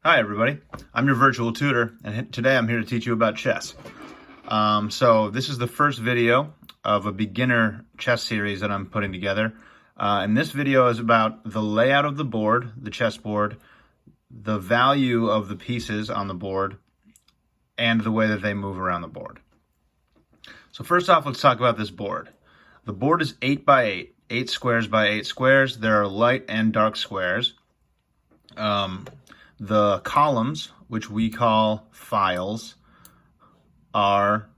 Hi everybody, I'm your virtual tutor, and today I'm here to teach you about chess. So this is the first video of a beginner chess series that I'm putting together. And this video is about the layout of the board, the chessboard, the value of the pieces on the board, and the way that they move around the board. So first off, let's talk about this board. The board is 8 by 8, 8 squares by 8 squares. There are light and dark squares. The columns, which we call files, are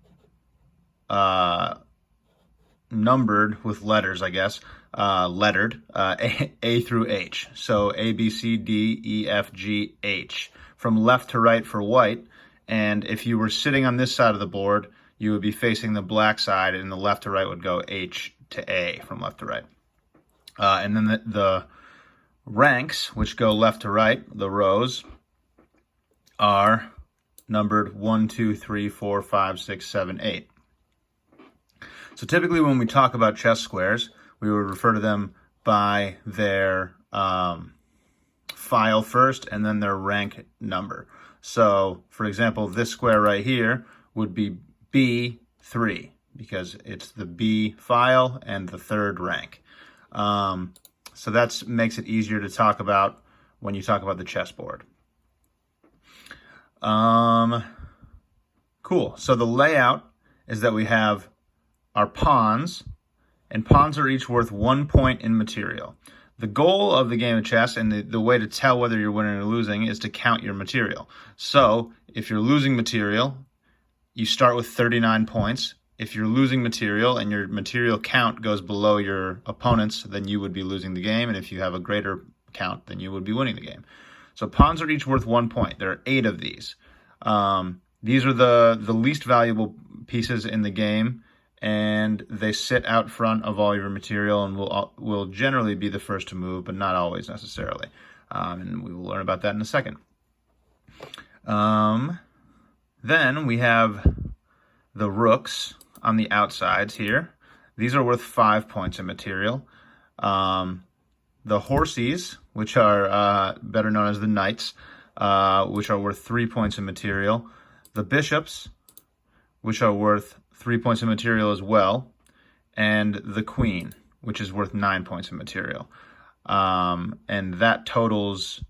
numbered with letters, I guess, lettered, A through H. So A, B, C, D, E, F, G, H, from left to right for white. And if you were sitting on this side of the board, you would be facing the black side, and the left to right would go H to A from left to right. And then the ranks, which go left to right, the rows, are numbered 1, 2, 3, 4, 5, 6, 7, 8. So typically when we talk about chess squares, we would refer to them by their file first and then their rank number. So, for example, this square right here would be B3 because it's the B file and the third rank. So that makes it easier to talk about when you talk about the chessboard. Cool. So the layout is that we have our pawns, and pawns are each worth 1 point in material. The goal of the game of chess, and the way to tell whether you're winning or losing, is to count your material. So if you're losing material, you start with 39 points. If you're losing material and your material count goes below your opponent's, then you would be losing the game. And if you have a greater count, then you would be winning the game. So pawns are each worth 1 point. There are 8 of these. These are the least valuable pieces in the game, and they sit out front of all your material and will generally be the first to move, but not always necessarily. And we will learn about that in a second. Then we have the rooks on the outsides here. These are worth 5 points in material. The horsies, which are better known as the knights, which are worth 3 points in material. The bishops, which are worth 3 points in material as well. And the queen, which is worth 9 points in material. And that totals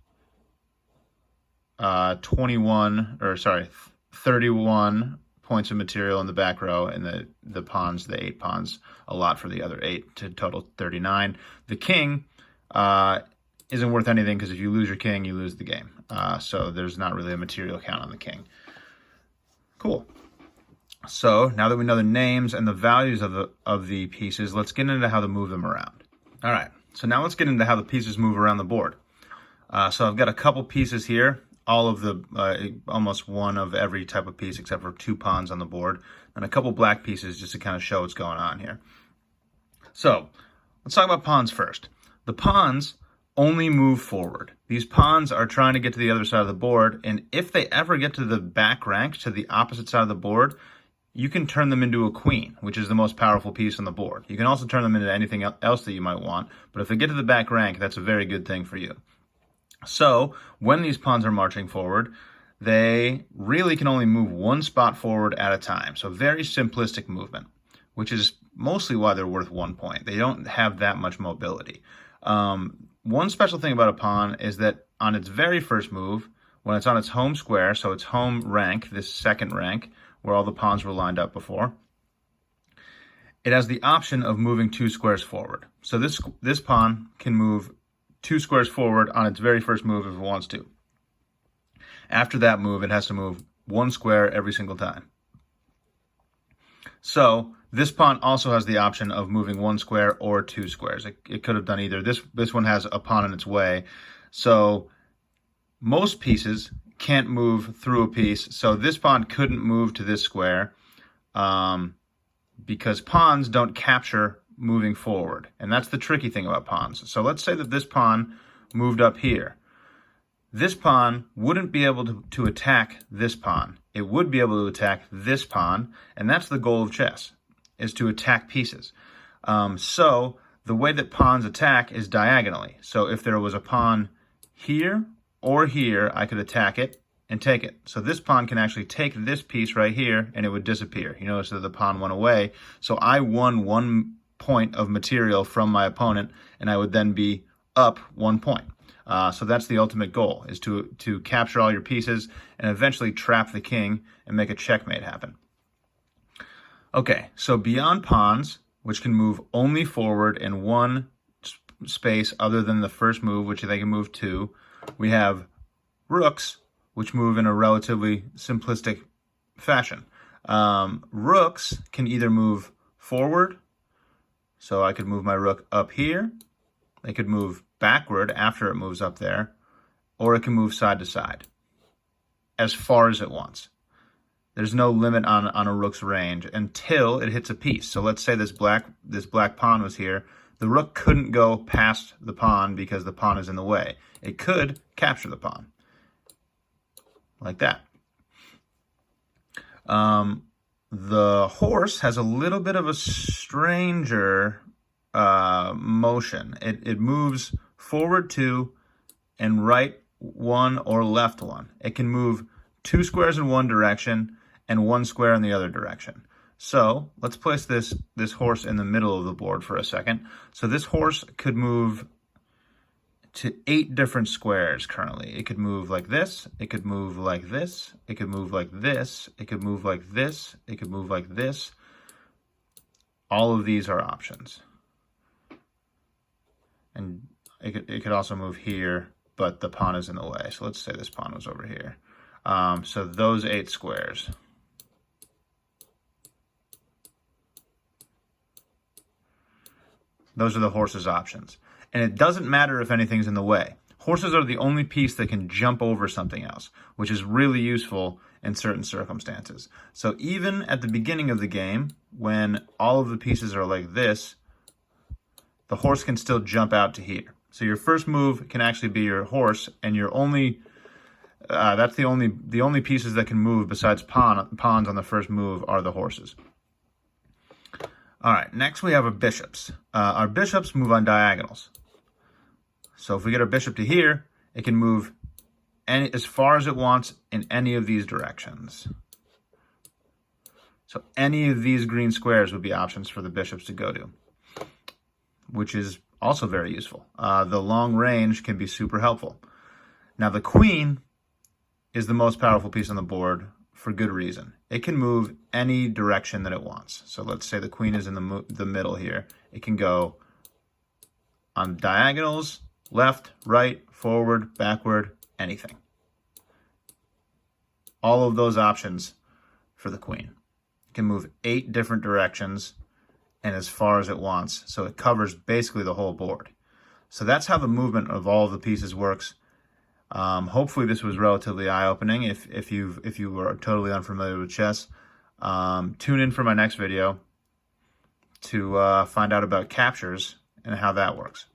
31 points of material in the back row, and the pawns, the 8 pawns, a lot for the other 8 to total 39. The king isn't worth anything because if you lose your king, you lose the game. So there's not really a material count on the king. Cool. So now that we know the names and the values of the pieces, let's get into how to move them around. All right. So now let's get into how the pieces move around the board. So I've got a couple pieces here. All of the, almost one of every type of piece except for 2 pawns on the board, and a couple black pieces just to kind of show what's going on here. So let's talk about pawns first. The pawns only move forward. These pawns are trying to get to the other side of the board, and if they ever get to the back rank, to the opposite side of the board, you can turn them into a queen, which is the most powerful piece on the board. You can also turn them into anything else that you might want, but if they get to the back rank, that's a very good thing for you. So when these pawns are marching forward, they really can only move 1 spot forward at a time. So very simplistic movement, which is mostly why they're worth 1 point. They don't have that much mobility. One special thing about a pawn is that on its very first move, when it's on its home square, so its home rank, this second rank, where all the pawns were lined up before, it has the option of moving 2 squares forward. So this pawn can move 2 squares forward on its very first move if it wants to. After that move, it has to move 1 square every single time. So this pawn also has the option of moving 1 square or 2 squares. It could have done either. This one has a pawn in its way. So most pieces can't move through a piece. So this pawn couldn't move to this square because pawns don't capture moving forward. And that's the tricky thing about pawns. So let's say that this pawn moved up here. This pawn wouldn't be able to attack this pawn. It would be able to attack this pawn, and that's the goal of chess, is to attack pieces. So the way that pawns attack is diagonally. So if there was a pawn here or here, I could attack it and take it. So this pawn can actually take this piece right here and it would disappear. You notice that the pawn went away. So I won 1 point of material from my opponent, and I would then be up 1 point. So that's the ultimate goal, is to capture all your pieces and eventually trap the king and make a checkmate happen. Okay, so beyond pawns, which can move only forward in one space other than the first move, which they can move 2, we have rooks, which move in a relatively simplistic fashion. Rooks can either move forward, so I could move my rook up here. They could move backward after it moves up there, or it can move side to side as far as it wants. There's no limit on a rook's range until it hits a piece. So let's say this black pawn was here. The rook couldn't go past the pawn because the pawn is in the way. It could capture the pawn, like that. The horse has a little bit of a stranger motion. It moves forward 2 and right 1 or left 1. It can move 2 squares in one direction and 1 square in the other direction. So let's place this horse in the middle of the board for a second. So this horse could move to 8 different squares currently. It could move like this, it could move like this, it could move like this, it could move like this, it could move like this. All of these are options. And it could also move here, but the pawn is in the way. So let's say this pawn was over here. So those 8 squares. Those are the horse's options. And it doesn't matter if anything's in the way. Horses are the only piece that can jump over something else, which is really useful in certain circumstances. So even at the beginning of the game, when all of the pieces are like this, the horse can still jump out to here. So your first move can actually be your horse, and your only that's the only pieces that can move besides pawns on the first move are the horses. All right, next we have our bishops. Our bishops move on diagonals. So if we get our bishop to here, it can move as far as it wants in any of these directions. So any of these green squares would be options for the bishops to go to, which is also very useful. The long range can be super helpful. Now the queen is the most powerful piece on the board for good reason. It can move any direction that it wants. So let's say the queen is in the middle here. It can go on diagonals, left, right, forward, backward, anything. All of those options for the queen. It can move 8 different directions and as far as it wants. So it covers basically the whole board. So that's how the movement of all of the pieces works. Hopefully this was relatively eye-opening. If you were totally unfamiliar with chess, tune in for my next video to find out about captures and how that works.